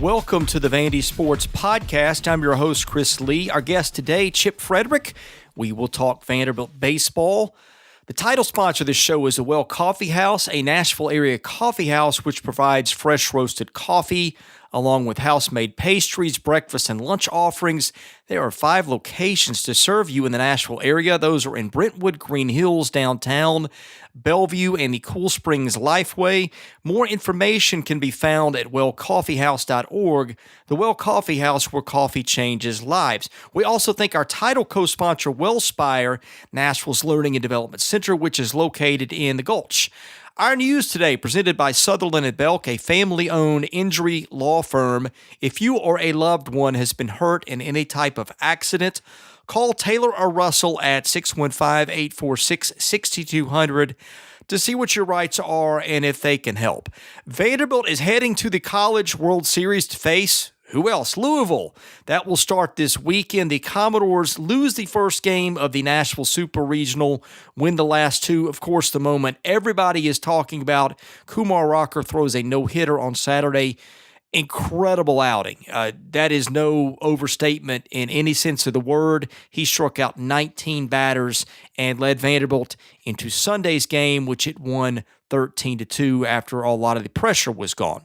Welcome to the Vandy Sports Podcast. I'm your host, Chris Lee. Our guest today, Chip Fridrich. We will talk Vanderbilt baseball. The title sponsor of this show is the Well Coffee House, a Nashville area coffee house which provides fresh roasted coffee along with house-made pastries, breakfast, and lunch offerings. There are 5 locations to serve you in the Nashville area. Those are in Brentwood, Green Hills, downtown, Bellevue, and the Cool Springs Lifeway. More information can be found at wellcoffeehouse.org. The Well Coffee House, where coffee changes lives. We also thank our title co-sponsor, WellSpire, Nashville's Learning and Development Center, which is located in the Gulch. Our news today, presented by Sutherland & Belk, a family-owned injury law firm. If you or a loved one has been hurt in any type of accident, call Taylor or Russell at 615-846-6200 to see what your rights are and if they can help. Vanderbilt is heading to the College World Series to face who else? Louisville. That will start this weekend. The Commodores lose the first game of the Nashville Super Regional, win the last 2. Of course, the moment everybody is talking about, Kumar Rocker throws a no-hitter on Saturday. Incredible outing. That is no overstatement in any sense of the word. He struck out 19 batters and led Vanderbilt into Sunday's game, which it won 13-2 after a lot of the pressure was gone.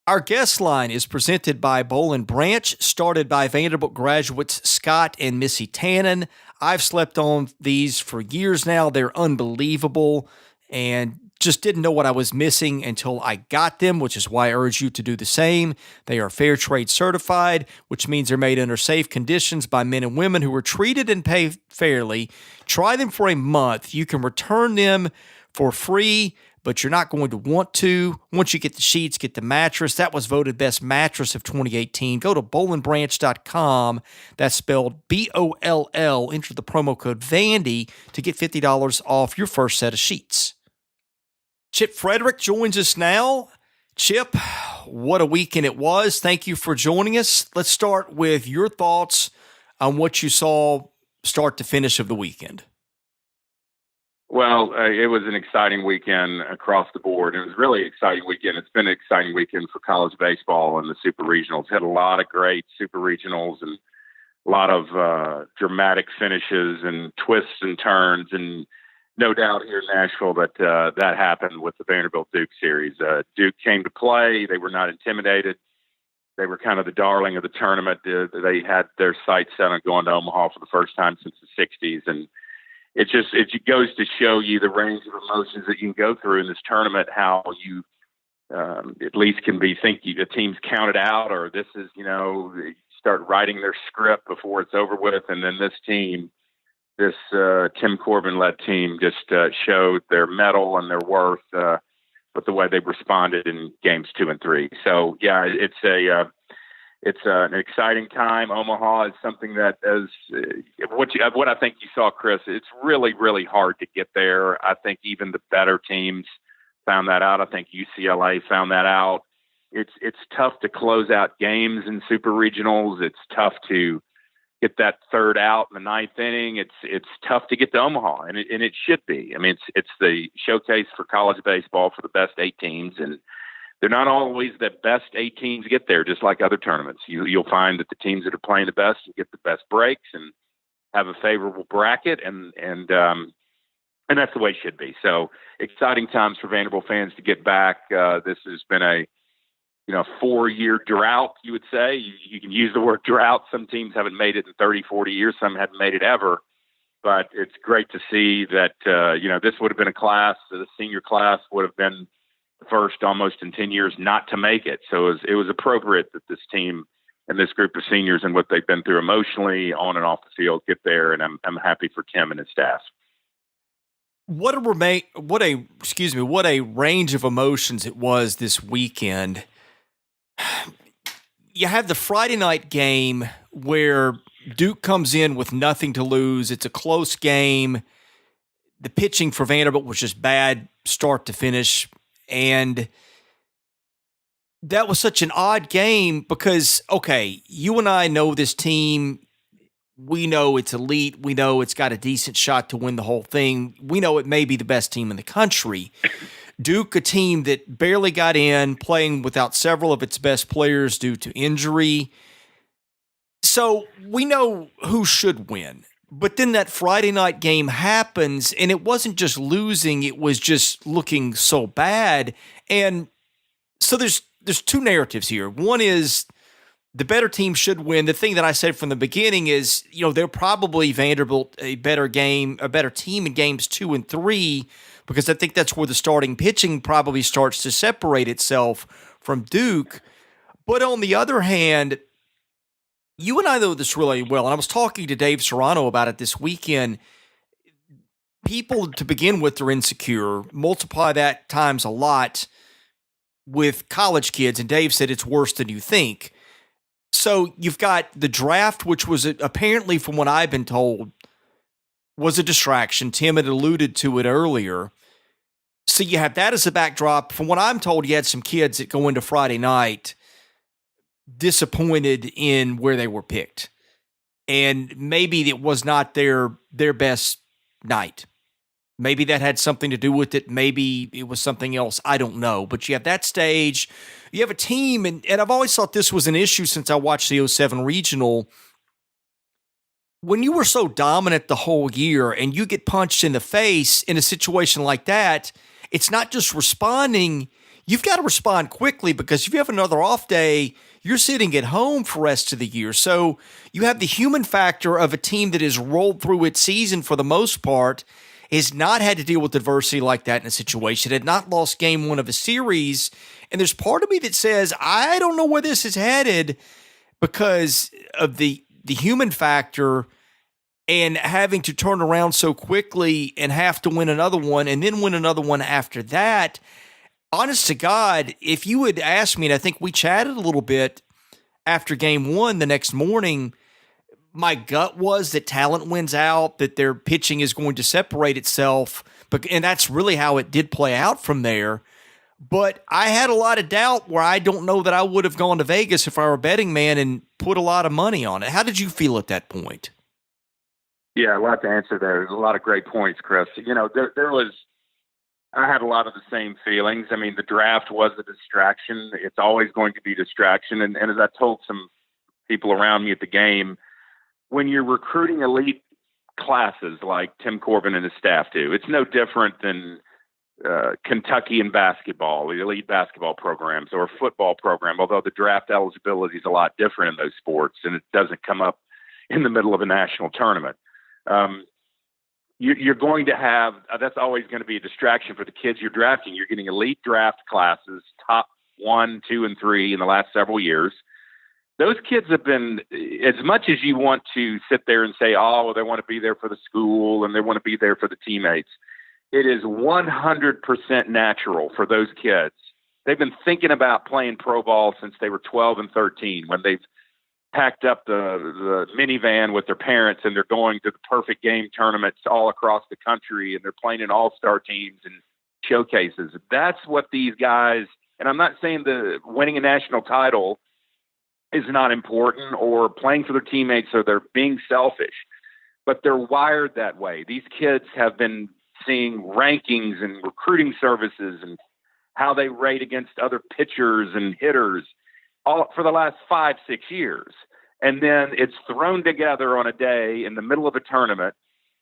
Our guest line is presented by Boll & Branch, started by Vanderbilt graduates Scott and Missy Tannen. I've slept on these for years now. They're unbelievable and just didn't know what I was missing until I got them, which is why I urge you to do the same. They are fair trade certified, which means they're made under safe conditions by men and women who are treated and paid fairly. Try them for a month. You can return them for free, but you're not going to want to. Once you get the sheets, get the mattress. That was voted best mattress of 2018. Go to bollandbranch.com. That's spelled B-O-L-L. Enter the promo code Vandy to get $50 off your first set of sheets. Chip Fridrich joins us now. Chip, what a weekend it was. Thank you for joining us. Let's start with your thoughts on what you saw start to finish of the weekend. Well, it was an exciting weekend across the board. It was a really exciting weekend. It's been an exciting weekend for college baseball and the Super Regionals. Had a lot of great Super Regionals and a lot of dramatic finishes and twists and turns. And no doubt here in Nashville that that happened with the Vanderbilt-Duke series. Duke came to play. They were not intimidated. They were kind of the darling of the tournament. They had their sights set on going to Omaha for the first time since the 60s. And it goes to show you the range of emotions that you can go through in this tournament, how you at least can be thinking the team's counted out, or this is, you start writing their script before it's over with. And then this team, this Tim Corbin-led team just showed their mettle and their worth with the way they responded in games 2 and 3. So, yeah, it's an exciting time. Omaha is something that is what I think you saw, Chris. It's really, really hard to get there. I think even the better teams found that out. I think UCLA found that out. It's tough to close out games in super regionals. It's tough to get that third out in the 9th inning. It's tough to get to Omaha, and it should be. I mean, it's the showcase for college baseball for the best 8 teams, and they're not always the best 8 teams get there, just like other tournaments. You'll find that the teams that are playing the best get the best breaks and have a favorable bracket, and that's the way it should be. So exciting times for Vanderbilt fans to get back. This has been a 4-year drought, you would say. You can use the word drought. Some teams haven't made it in 30, 40 years. Some haven't made it ever. But it's great to see that, this would have been a class, the senior class would have been the first almost in 10 years not to make it. So it was appropriate that this team and this group of seniors and what they've been through emotionally on and off the field get there. And I'm happy for Tim and his staff. What a range of emotions it was this weekend. You have the Friday night game where Duke comes in with nothing to lose. It's a close game. The pitching for Vanderbilt was just bad start to finish. And that was such an odd game because, okay, you and I know this team. We know it's elite. We know it's got a decent shot to win the whole thing. We know it may be the best team in the country. Duke, a team that barely got in, playing without several of its best players due to injury. So we know who should win. But then that Friday night game happens, and it wasn't just losing, it was just looking so bad. And so there's two narratives here. One is the better team should win. The thing that I said from the beginning is, they're probably Vanderbilt a better team in games 2 and 3, because I think that's where the starting pitching probably starts to separate itself from Duke. But on the other hand, you and I know this really well, and I was talking to Dave Serrano about it this weekend. People, to begin with, are insecure. Multiply that times a lot with college kids, and Dave said it's worse than you think. So you've got the draft, which was apparently, from what I've been told, was a distraction. Tim had alluded to it earlier. So you have that as a backdrop. From what I'm told, you had some kids that go into Friday night disappointed in where they were picked. And maybe it was not their best night. Maybe that had something to do with it. Maybe it was something else. I don't know. But you have that stage. You have a team, and I've always thought this was an issue since I watched the 07 regional. When you were so dominant the whole year and you get punched in the face in a situation like that, it's not just responding. You've got to respond quickly, because if you have another off day, you're sitting at home for the rest of the year. So you have the human factor of a team that has rolled through its season for the most part, has not had to deal with adversity like that in a situation, had not lost game 1 of a series. And there's part of me that says, I don't know where this is headed because of the human factor and having to turn around so quickly and have to win another one and then win another one after that. Honest to God, if you had asked me, and I think we chatted a little bit after game 1 the next morning, my gut was that talent wins out, that their pitching is going to separate itself, and that's really how it did play out from there. But I had a lot of doubt where I don't know that I would have gone to Vegas if I were a betting man and put a lot of money on it. How did you feel at that point? Yeah, a lot to answer there. There's a lot of great points, Chris. I had a lot of the same feelings. I mean, the draft was a distraction. It's always going to be a distraction. And as I told some people around me at the game, when you're recruiting elite classes like Tim Corbin and his staff do, it's no different than Kentucky in basketball, the elite basketball programs, or a football program, although the draft eligibility is a lot different in those sports and it doesn't come up in the middle of a national tournament. You're going to have, that's always going to be a distraction for the kids you're drafting. You're getting elite draft classes, top 1, 2, and 3 in the last several years. Those kids have been, as much as you want to sit there and say, oh, well, they want to be there for the school and they want to be there for the teammates, it is 100% natural for those kids. They've been thinking about playing pro ball since they were 12 and 13, when they've packed up the minivan with their parents and they're going to the perfect game tournaments all across the country, and they're playing in all-star teams and showcases. That's what these guys, and I'm not saying the winning a national title is not important or playing for their teammates or they're being selfish, but they're wired that way. These kids have been seeing rankings and recruiting services and how they rate against other pitchers and hitters all for the last 5-6 years. And then it's thrown together on a day in the middle of a tournament,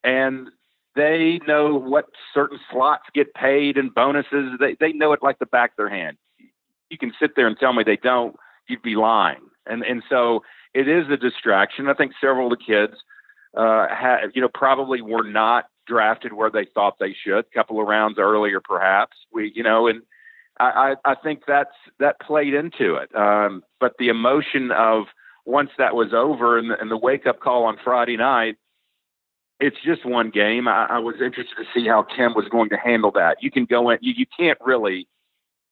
and they know what certain slots get paid and bonuses. They know it like the back of their hand. You can sit there and tell me they don't, you'd be lying. And so it is a distraction. I think several of the kids probably were not drafted where they thought they should, a couple of rounds earlier perhaps. And I think that played into it. But the emotion of once that was over and the wake-up call on Friday night, it's just one game. I was interested to see how Tim was going to handle that. You can go in, you can't really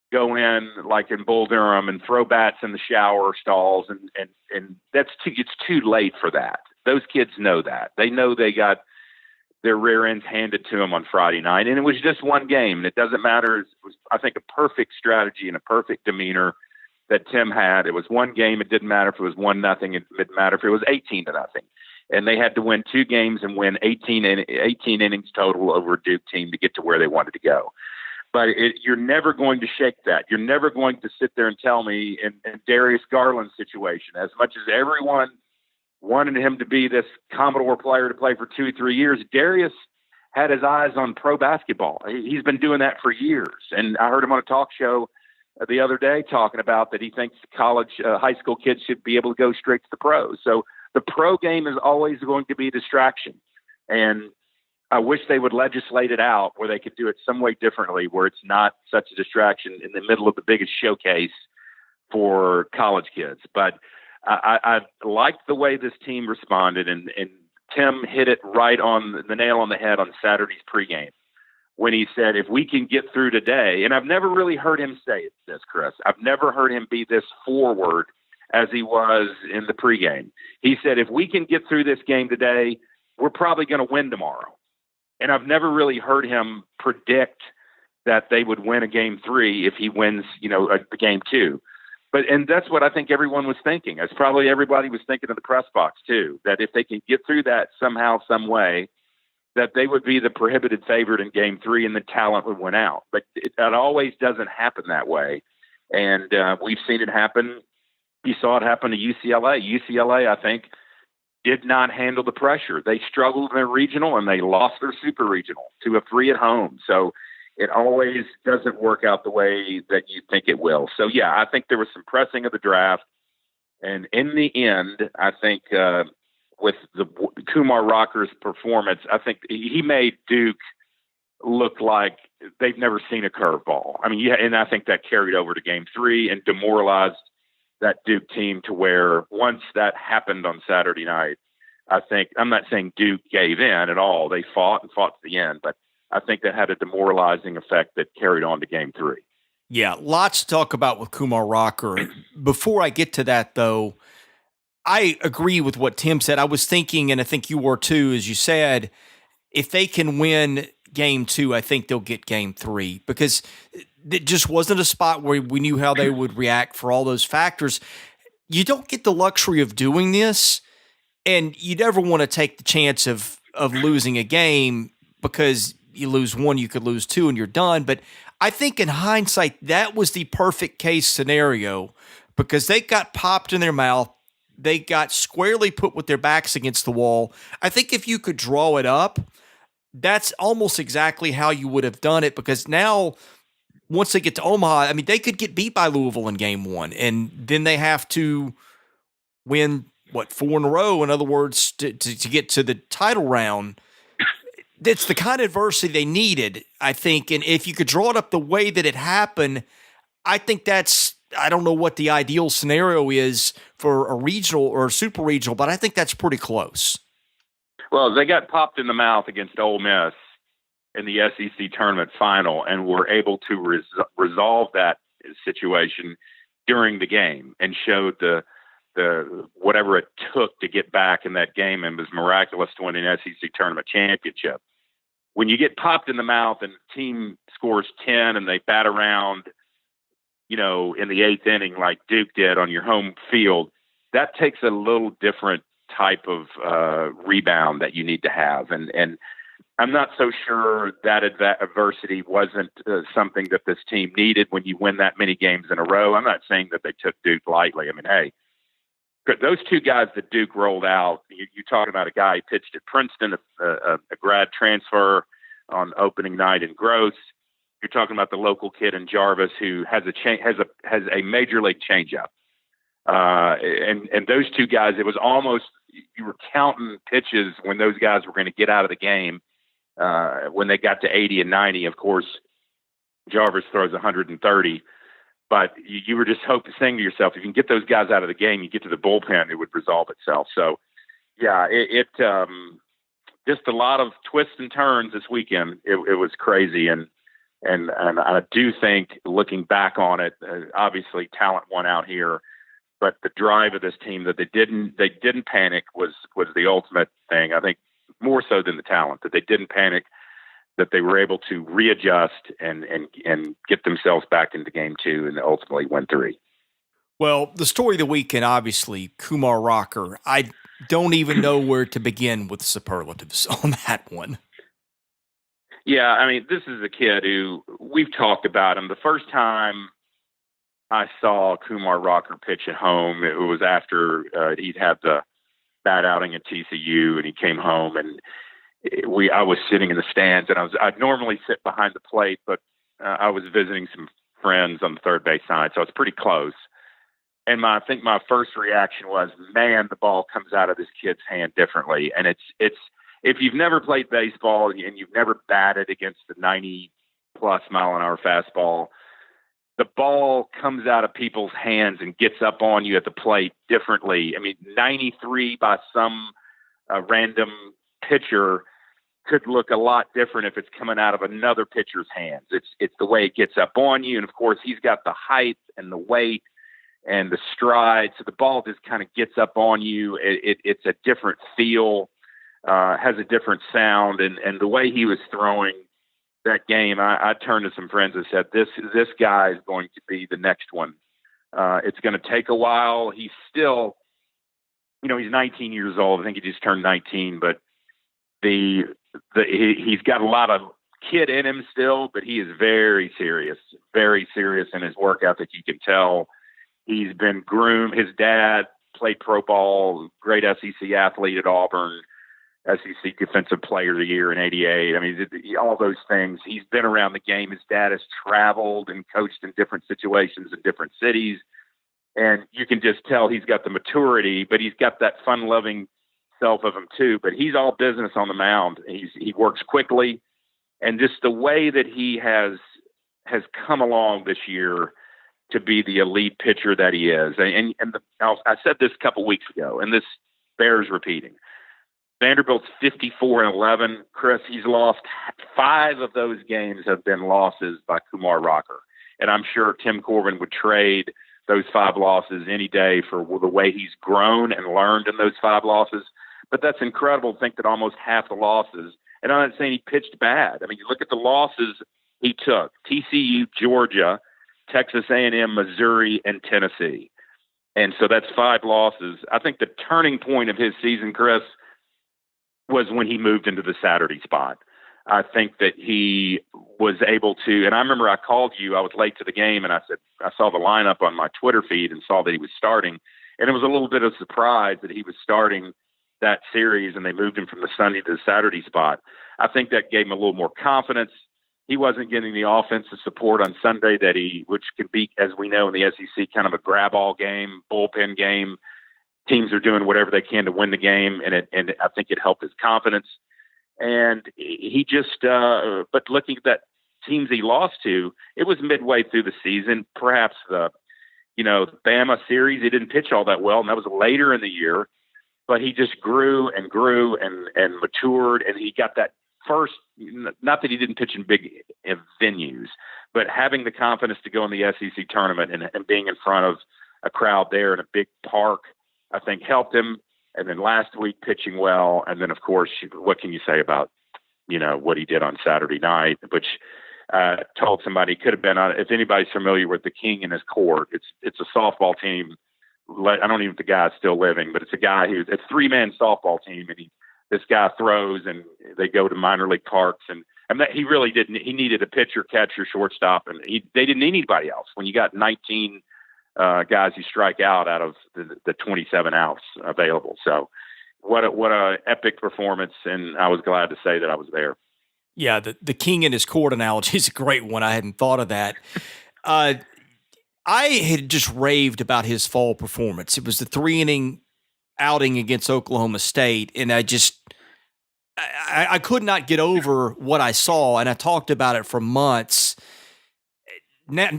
go in like in Bull Durham and throw bats in the shower stalls, and it's too late for that. Those kids know that. They know they got their rear ends handed to them on Friday night, and it was just one game. And it doesn't matter. It was, I think, a perfect strategy and a perfect demeanor that Tim had. It was one game. It didn't matter if it was 1-0. It didn't matter if it was 18-0. And they had to win 2 games and win 18 innings total over a Duke team to get to where they wanted to go. but you're never going to shake that. You're never going to sit there and tell me in Darius Garland's situation, as much as everyone wanted him to be this Commodore player to play for 2-3 years, Darius had his eyes on pro basketball. He's been doing that for years. And I heard him on a talk show the other day talking about that he thinks high school kids should be able to go straight to the pros. So the pro game is always going to be a distraction. And I wish they would legislate it out where they could do it some way differently, where it's not such a distraction in the middle of the biggest showcase for college kids. But I liked the way this team responded, and Tim hit it right on the nail on the head on Saturday's pregame when he said, if we can get through today, and I've never really heard him say this, Chris. I've never heard him be this forward as he was in the pregame. He said, if we can get through this game today, we're probably going to win tomorrow. And I've never really heard him predict that they would win a game 3 if he wins, a game 2. And that's what I think everyone was thinking. That's probably everybody was thinking in the press box too, that if they can get through that somehow, some way, that they would be the prohibited favorite in game 3 and the talent would win out. But it always doesn't happen that way. And we've seen it happen. You saw it happen to UCLA. UCLA, I think, did not handle the pressure. They struggled in their regional and they lost their super regional to a 3 at home. So it always doesn't work out the way that you think it will. So, yeah, I think there was some pressing of the draft. And in the end, I think with the Kumar Rocker's performance, I think he made Duke look like they've never seen a curveball. I mean, yeah, and I think that carried over to game 3 and demoralized that Duke team to where once that happened on Saturday night, I think, I'm not saying Duke gave in at all. They fought to the end, but I think that had a demoralizing effect that carried on to game 3. Yeah, lots to talk about with Kumar Rocker. Before I get to that, though, I agree with what Tim said. I was thinking, and I think you were too, as you said, if they can win game 2, I think they'll get game 3 because it just wasn't a spot where we knew how they would react for all those factors. You don't get the luxury of doing this, and you never want to take the chance of losing a game because you lose 1, you could lose 2, and you're done. But I think in hindsight, that was the perfect case scenario because they got popped in their mouth. They got squarely put with their backs against the wall. I think if you could draw it up, that's almost exactly how you would have done it because now once they get to Omaha, I mean, they could get beat by Louisville in game 1, and then they have to win, 4 in a row? In other words, to get to the title round. That's the kind of adversity they needed, I think. And if you could draw it up the way that it happened, I think that's, I don't know what the ideal scenario is for a regional or a super regional, but I think that's pretty close. Well, they got popped in the mouth against Ole Miss in the SEC tournament final and were able to resolve that situation during the game and showed the whatever it took to get back in that game and was miraculous to win an SEC tournament championship. When you get popped in the mouth and the team scores 10 and they bat around, in the 8th inning like Duke did on your home field, that takes a little different type of rebound that you need to have. And I'm not so sure that adversity wasn't something that this team needed when you win that many games in a row. I'm not saying that they took Duke lightly. I mean, hey, those 2 guys that Duke rolled out, you're talking about a guy who pitched at Princeton, a grad transfer on opening night in Gross. You're talking about the local kid in Jarvis who has a major league changeup. And those 2 guys, it was almost, you were counting pitches when those guys were going to get out of the game. When they got to 80 and 90, of course, Jarvis throws 130. But you were just saying to yourself, if you can get those guys out of the game, you get to the bullpen, it would resolve itself. So, yeah, it just a lot of twists and turns this weekend. It was crazy, and I do think, looking back on it, obviously talent won out here, but the drive of this team that they didn't panic was the ultimate thing. I think more so than the talent, that they didn't panic, that they were able to readjust and get themselves back into game 2 and ultimately win 3. Well, the story of the weekend, obviously, Kumar Rocker. I don't even know where to begin with superlatives on that one. Yeah, I mean, this is a kid who we've talked about him. The first time I saw Kumar Rocker pitch at home, it was after he'd had the bad outing at TCU, and he came home, and I was sitting in the stands, and I'd normally sit behind the plate, but I was visiting some friends on the third base side, so it's pretty close. And I think my first reaction was, man, the ball comes out of this kid's hand differently. And it's if you've never played baseball and you've never batted against the 90-plus mile-an-hour fastball, the ball comes out of people's hands and gets up on you at the plate differently. I mean, 93 by some random pitcher could look a lot different if it's coming out of another pitcher's hands. It's the way it gets up on you. And, of course, he's got the height and the weight and the stride, so the ball just kind of gets up on you. It's a different feel, has a different sound, and the way he was throwing that game, I turned to some friends and said, this guy is going to be the next one. It's going to take a while. He's still, he's 19 years old. I think he just turned 19, but he's got a lot of kid in him still, but he is very serious in his work ethic. You can tell. He's been groomed. His dad played pro ball, great SEC athlete at Auburn, SEC Defensive Player of the Year in '88. I mean, all those things. He's been around the game. His dad has traveled and coached in different situations in different cities. And you can just tell he's got the maturity, but he's got that fun-loving self of him too. But he's all business on the mound. He works quickly. And just the way that he has come along this year to be the elite pitcher that he is. And I said this a couple weeks ago, and this bears repeating. Vanderbilt's 54-11. Chris, he's lost 5 of those games have been losses by Kumar Rocker. And I'm sure Tim Corbin would trade those 5 losses any day for the way he's grown and learned in those 5 losses. But that's incredible to think that almost half the losses, and I'm not saying he pitched bad. I mean, you look at the losses he took: TCU, Georgia, Texas A&M, Missouri, and Tennessee. And so that's 5 losses. I think the turning point of his season, Chris, was when he moved into the Saturday spot. I think that he was able to, and I remember I called you, I was late to the game, and I said, I saw the lineup on my Twitter feed and saw that he was starting. And it was a little bit of a surprise that he was starting that series and they moved him from the Sunday to the Saturday spot. I think that gave him a little more confidence. He wasn't getting the offensive support on Sunday which can be, as we know in the SEC, kind of a grab all game, bullpen game. Teams are doing whatever they can to win the game, and I think it helped his confidence. And he just, but looking at that teams he lost to, it was midway through the season. Perhaps the Bama series, he didn't pitch all that well, and that was later in the year. But he just grew and matured, and he got that first, not that he didn't pitch in big venues, but having the confidence to go in the SEC tournament and being in front of a crowd there in a big park, I think helped him. And then last week pitching well. And then, of course, what can you say about, what he did on Saturday night, which told somebody could have been on, if anybody's familiar with the King in his court, it's a softball team. I don't even know if the guy's still living, but it's a guy it's a 3-man softball team. And this guy throws and they go to minor league parks and he really didn't, he needed a pitcher, catcher, shortstop. And they didn't need anybody else. When you got 19 guys you strike out of the 27 outs available. So what a epic performance. And I was glad to say that I was there. Yeah. The King in his court analogy is a great one. I hadn't thought of that. I had just raved about his fall performance. It was the 3-inning outing against Oklahoma State. And I could not get over what I saw. And I talked about it for months. Now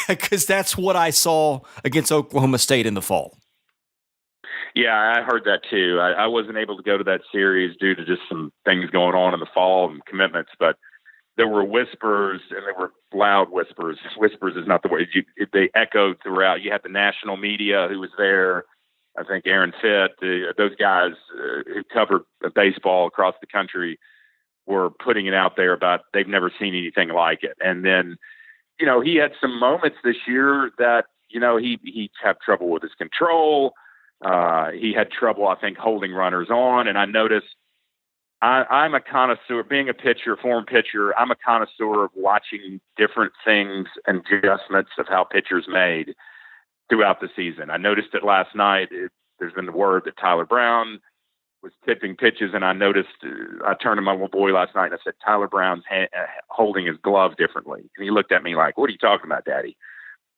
because that's what I saw against Oklahoma State in the fall. Yeah, I heard that too. I wasn't able to go to that series due to just some things going on in the fall and commitments, but there were whispers, and there were loud whispers. Whispers is not the word. They echoed throughout. You had the national media who was there. I think Aaron Fitt, those guys who covered baseball across the country were putting it out there about they've never seen anything like it. And then, he had some moments this year that, he had trouble with his control. He had trouble, I think, holding runners on. And I noticed I'm a connoisseur, being a pitcher, former pitcher. I'm a connoisseur of watching different things and adjustments of how pitchers made throughout the season. I noticed it last night. There's been the word that Tyler Brown was tipping pitches, and I noticed. I turned to my little boy last night and I said, Tyler Brown's holding his glove differently. And he looked at me like, "What are you talking about, Daddy?"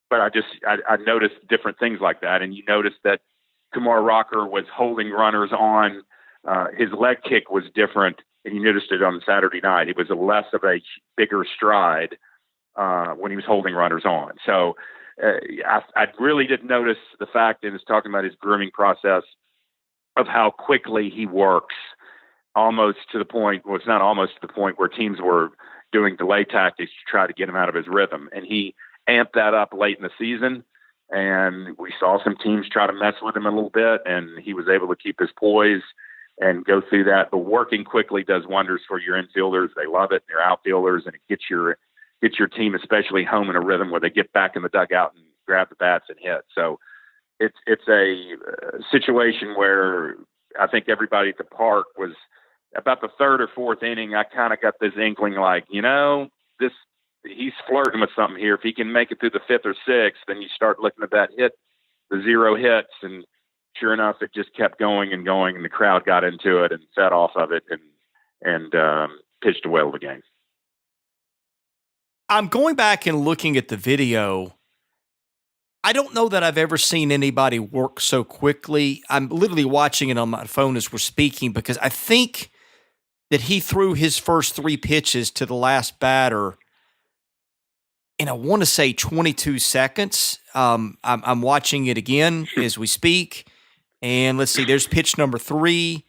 But I noticed different things like that, and you noticed that Kumar Rocker was holding runners on. His leg kick was different, and you noticed it on Saturday night. It was less of a bigger stride when he was holding runners on. So I really did notice the fact that he was talking about his grooming process of how quickly he works, almost to the point, well, it's not almost to the point where teams were doing delay tactics to try to get him out of his rhythm. And he amped that up late in the season. And we saw some teams try to mess with him a little bit, and he was able to keep his poise and go through that. But working quickly does wonders for your infielders. They love it. Your outfielders, and it gets your team, especially home, in a rhythm where they get back in the dugout and grab the bats and hit. So it's a situation where I think everybody at the park was about the third or fourth inning. I kind of got this inkling, like, he's flirting with something here. If he can make it through the fifth or sixth, then you start looking at that the 0 hits, and sure enough, it just kept going and going, and the crowd got into it and fed off of it and pitched a whale of a game. I'm going back and looking at the video. I don't know that I've ever seen anybody work so quickly. I'm literally watching it on my phone as we're speaking, because I think that he threw his first 3 pitches to the last batter in, I want to say, 22 seconds. I'm watching it again as we speak. And let's see, there's pitch number 3.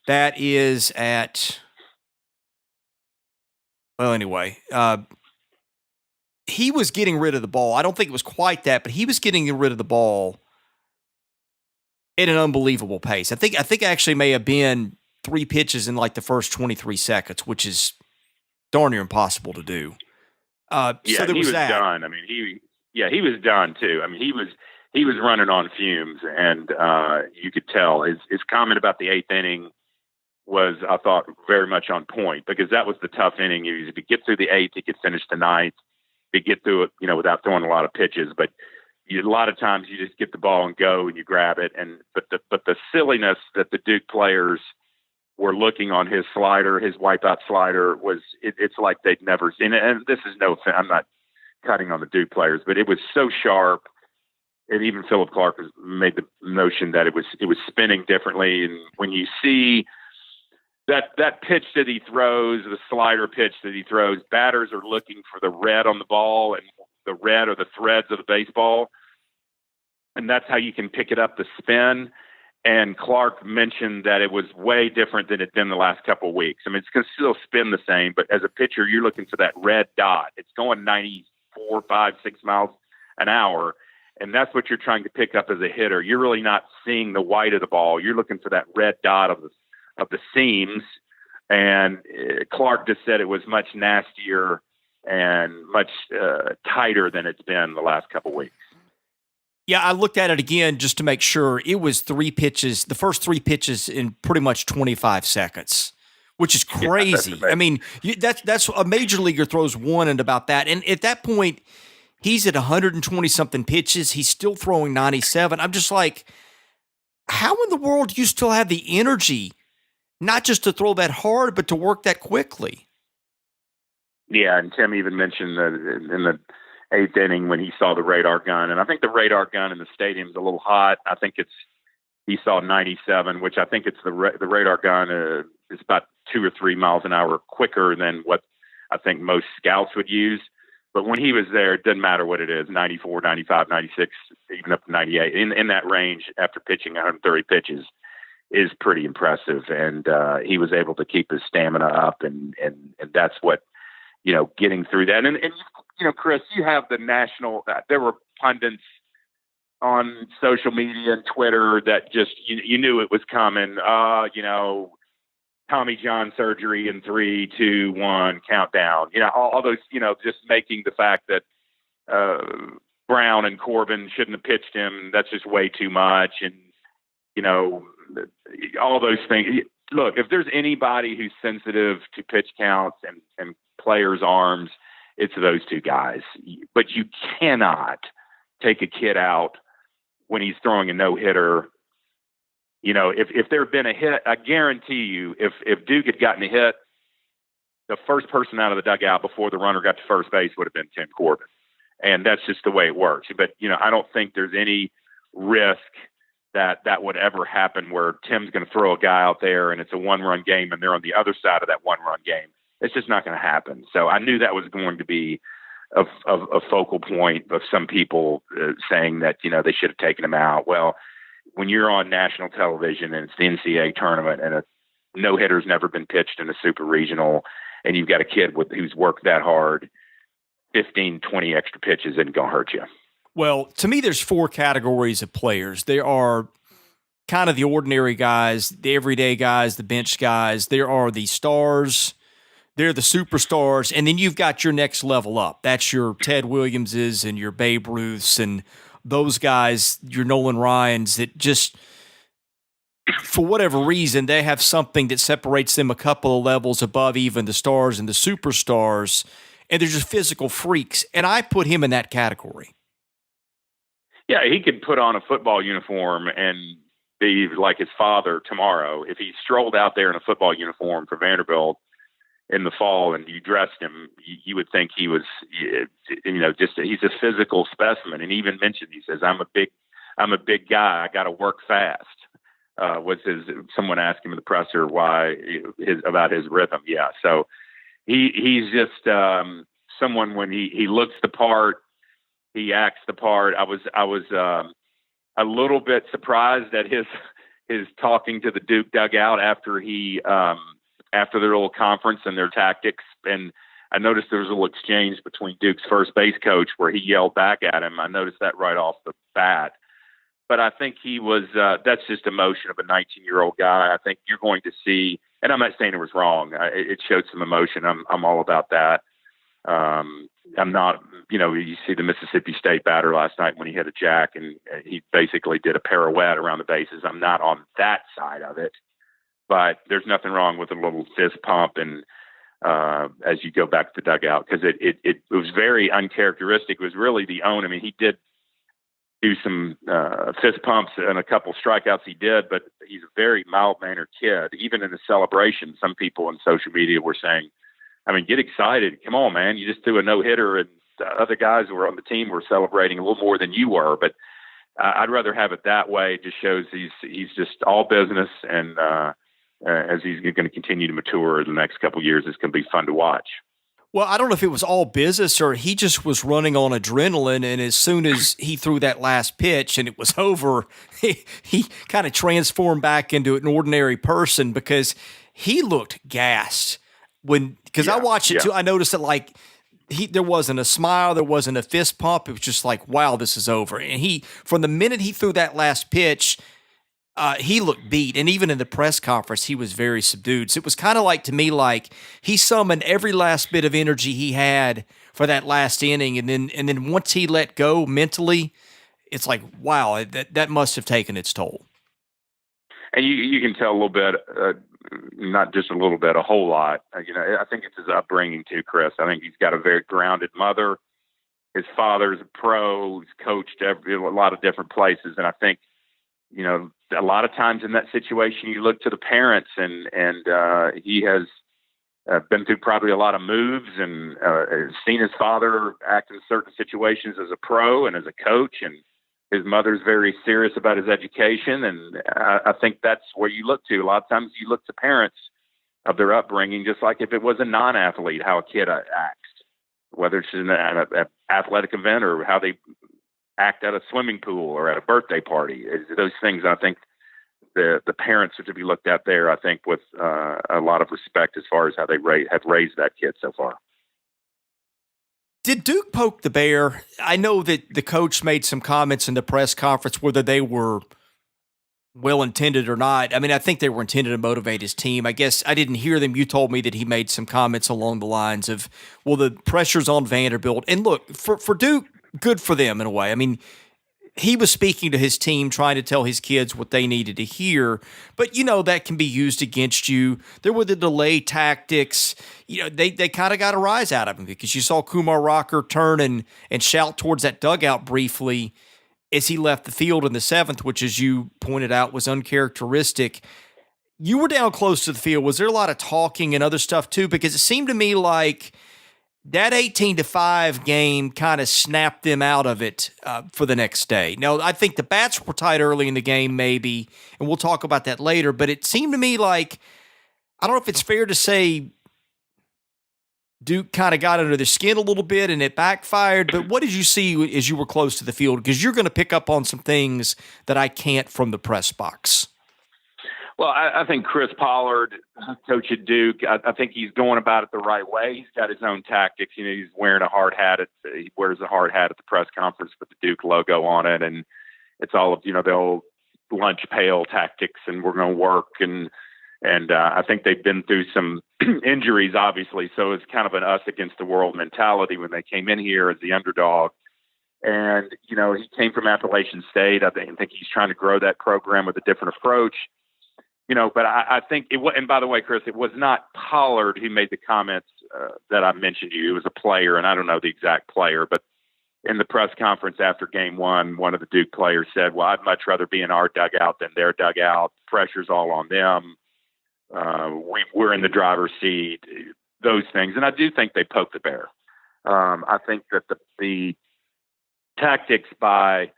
That is at, well, anyway, he was getting rid of the ball. I don't think it was quite that, but he was getting rid of the ball at an unbelievable pace. I think actually may have been 3 pitches in like the first 23 seconds, which is darn near impossible to do. So there he was that. done. I mean, he was done too. I mean, he was running on fumes, and you could tell his comment about the 8th inning was, I thought, very much on point, because that was the tough inning. If he get through the 8th, he could finish the 9th. He could get through it, without throwing a lot of pitches. But a lot of times you just get the ball and go and you grab it. But the silliness that the Duke players were looking on his slider, his wipeout slider, it's like they'd never seen it. And this is no offense, I'm not cutting on the Duke players, but it was so sharp. And even Philip Clark made the notion that it was spinning differently. And when you see that pitch that he throws, the slider pitch that he throws, batters are looking for the red on the ball, and the red or the threads of the baseball. And that's how you can pick it up, the spin. And Clark mentioned that it was way different than it's been the last couple of weeks. I mean, it's going to still spin the same, but as a pitcher, you're looking for that red dot. It's going 94, 5, 6 miles an hour. And that's what you're trying to pick up as a hitter. You're really not seeing the white of the ball. You're looking for that red dot of the seams. And Clark just said it was much nastier and much tighter than it's been the last couple of weeks. Yeah, I looked at it again just to make sure. It was 3 pitches, the first 3 pitches in pretty much 25 seconds, which is crazy. Yeah, I mean, that's a major leaguer throws one and about that. And at that point, he's at 120-something pitches. He's still throwing 97. I'm just like, how in the world do you still have the energy, not just to throw that hard, but to work that quickly? Yeah, and Tim even mentioned that in the 8th inning when he saw the radar gun. And I think the radar gun in the stadium is a little hot. I think he saw 97, which I think it's the radar gun is about 2 or 3 miles an hour quicker than what I think most scouts would use. But when he was there, it doesn't matter what it is, 94, 95, 96, even up to 98. In that range after pitching 130 pitches is pretty impressive. And he was able to keep his stamina up, and that's what, getting through that. And Chris, you have the national, there were pundits on social media and Twitter that just, you knew it was coming. Tommy John surgery in 3, 2, 1, countdown. All those, just making the fact that Brown and Corbin shouldn't have pitched him. That's just way too much. And, all those things. look, if there's anybody who's sensitive to pitch counts and players' arms, it's those two guys. But you cannot take a kid out when he's throwing a no-hitter. If there had been a hit, I guarantee you, if Duke had gotten a hit, the first person out of the dugout before the runner got to first base would have been Tim Corbin. And that's just the way it works. But, I don't think there's any risk that would ever happen where Tim's going to throw a guy out there and it's a one-run game and they're on the other side of that one-run game. It's just not going to happen. So I knew that was going to be a focal point of some people saying that, they should have taken him out. Well, when you're on national television and it's the NCAA tournament and a no-hitter's never been pitched in a super regional and you've got a kid who's worked that hard, 15, 20 extra pitches isn't going to hurt you. Well, to me, there's 4 categories of players. There are kind of the ordinary guys, the everyday guys, the bench guys. There are the stars. They're the superstars. And then you've got your next level up. That's your Ted Williamses and your Babe Ruths and those guys, your Nolan Ryans, that just, for whatever reason, they have something that separates them a couple of levels above even the stars and the superstars. And they're just physical freaks. And I put him in that category. Yeah, he could put on a football uniform and be like his father tomorrow. If he strolled out there in a football uniform for Vanderbilt in the fall and you dressed him, you would think he was, he's a physical specimen. And he even mentioned, he says, I'm a big guy. I got to work fast. Someone asked him in the presser about his rhythm. Yeah. So he's just someone when he looks the part, he acts the part. I was a little bit surprised at his talking to the Duke dugout after their little conference and their tactics. And I noticed there was a little exchange between Duke's first base coach where he yelled back at him. I noticed that right off the bat. But I think he was that's just emotion of a 19-year-old guy. I think you're going to see, and I'm not saying it was wrong. It showed some emotion. I'm all about that. I'm not, you see the Mississippi State batter last night when he hit a jack and he basically did a pirouette around the bases. I'm not on that side of it, but there's nothing wrong with a little fist pump and as you go back to the dugout, because it was very uncharacteristic. It was really the own. I mean, he did do some fist pumps and a couple strikeouts he did, but he's a very mild-mannered kid. Even in the celebration, some people on social media were saying, I mean, get excited. Come on, man. You just threw a no-hitter, and the other guys who were on the team were celebrating a little more than you were. But I'd rather have it that way. It just shows he's just all business, and as he's going to continue to mature in the next couple of years, it's going to be fun to watch. Well, I don't know if it was all business or he just was running on adrenaline, and as soon as he threw that last pitch and it was over, he kind of transformed back into an ordinary person because he looked gassed. I watched it too, I noticed that there wasn't a smile, there wasn't a fist pump. It was just like, wow, this is over. And from the minute he threw that last pitch, he looked beat. And even in the press conference, he was very subdued. So it was kind of to me, he summoned every last bit of energy he had for that last inning. And then once he let go mentally, it's like, wow, that must have taken its toll. And you can tell a little bit, not just a little bit, a whole lot. I think it's his upbringing too, Chris. I think he's got a very grounded mother. His father's a pro. He's coached a lot of different places. And I think, a lot of times in that situation, you look to the parents and he has been through probably a lot of moves and seen his father act in certain situations as a pro and as a coach. And his mother's very serious about his education. And I think that's where you look to. A lot of times you look to parents of their upbringing, just like if it was a non-athlete, how a kid acts, whether it's in an athletic event or how they act at a swimming pool or at a birthday party. Those things, I think the parents are to be looked at there, I think, with a lot of respect as far as how they have raised that kid so far. Did Duke poke the bear? I know that the coach made some comments in the press conference, whether they were well-intended or not. I mean, I think they were intended to motivate his team. I guess I didn't hear them. You told me that he made some comments along the lines of, well, the pressure's on Vanderbilt. And look, for Duke, good for them in a way. I mean, he was speaking to his team, trying to tell his kids what they needed to hear. But, that can be used against you. There were the delay tactics. They kind of got a rise out of him because you saw Kumar Rocker turn and shout towards that dugout briefly as he left the field in the seventh, which, as you pointed out, was uncharacteristic. You were down close to the field. Was there a lot of talking and other stuff too? Because it seemed to me like that 18-5 game kind of snapped them out of it for the next day. Now, I think the bats were tight early in the game, maybe, and we'll talk about that later. But it seemed to me like, I don't know if it's fair to say Duke kind of got under their skin a little bit and it backfired. But what did you see as you were close to the field? Because you're going to pick up on some things that I can't from the press box. Well, I think Chris Pollard, coach at Duke, I think he's going about it the right way. He's got his own tactics. He's wearing a hard hat. He wears a hard hat at the press conference with the Duke logo on it. And it's all of, the old lunch pail tactics, and we're going to work. And I think they've been through some injuries, obviously. So it's kind of an us against the world mentality when they came in here as the underdog. And, he came from Appalachian State. I think he's trying to grow that program with a different approach. But I think it was, and by the way, Chris, it was not Pollard who made the comments that I mentioned to you. It was a player, and I don't know the exact player, but in the press conference after game one of the Duke players said, well, I'd much rather be in our dugout than their dugout. Pressure's all on them. We're in the driver's seat, those things. And I do think they poked the bear. I think that the tactics by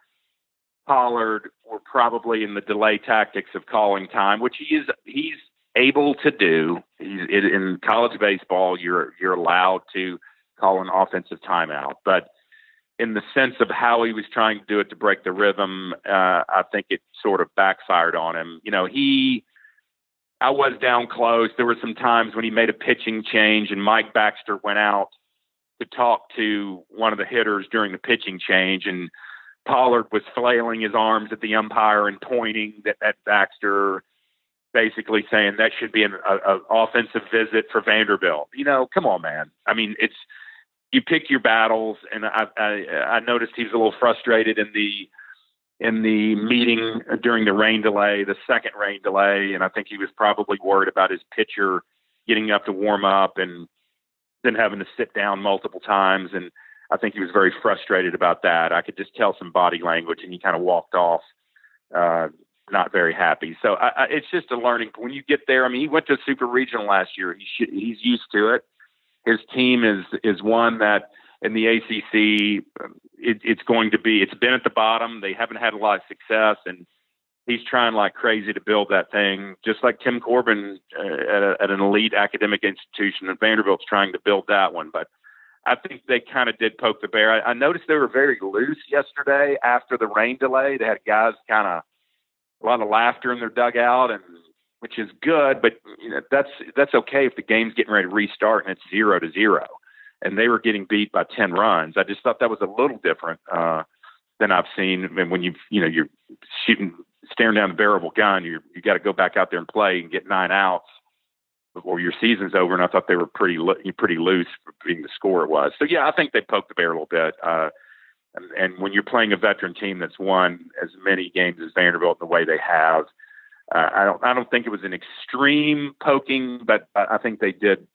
Pollard were probably in the delay tactics of calling time, which he's able to do. In college baseball, you're allowed to call an offensive timeout, but in the sense of how he was trying to do it to break the rhythm, I think it sort of backfired on him. I was down close. There were some times when he made a pitching change and Mike Baxter went out to talk to one of the hitters during the pitching change, and Pollard was flailing his arms at the umpire and pointing at Baxter, basically saying that should be an offensive visit for Vanderbilt. Come on, man. I mean, you pick your battles, and I noticed he was a little frustrated in the meeting during the rain delay, the second rain delay, and I think he was probably worried about his pitcher getting up to warm up and then having to sit down multiple times, and I think he was very frustrated about that. I could just tell some body language, and he kind of walked off, not very happy. So it's just a learning. When you get there, I mean, he went to a super regional last year. He's used to it. His team is one that in the ACC, it's been at the bottom. They haven't had a lot of success, and he's trying like crazy to build that thing, just like Tim Corbin at an elite academic institution, and Vanderbilt's trying to build that one. But I think they kind of did poke the bear. I noticed they were very loose yesterday after the rain delay. They had guys kind of a lot of laughter in their dugout, and which is good, but that's okay if the game's getting ready to restart and it's 0-0, and they were getting beat by 10 runs. I just thought that was a little different than I've seen. I mean, when you're staring down the barrel of a gun, you got to go back out there and play and get 9 outs before your season's over. And I thought they were pretty loose for being the score it was. So yeah, I think they poked the bear a little bit. And when you're playing a veteran team that's won as many games as Vanderbilt in the way they have, I don't think it was an extreme poking, but I think they did.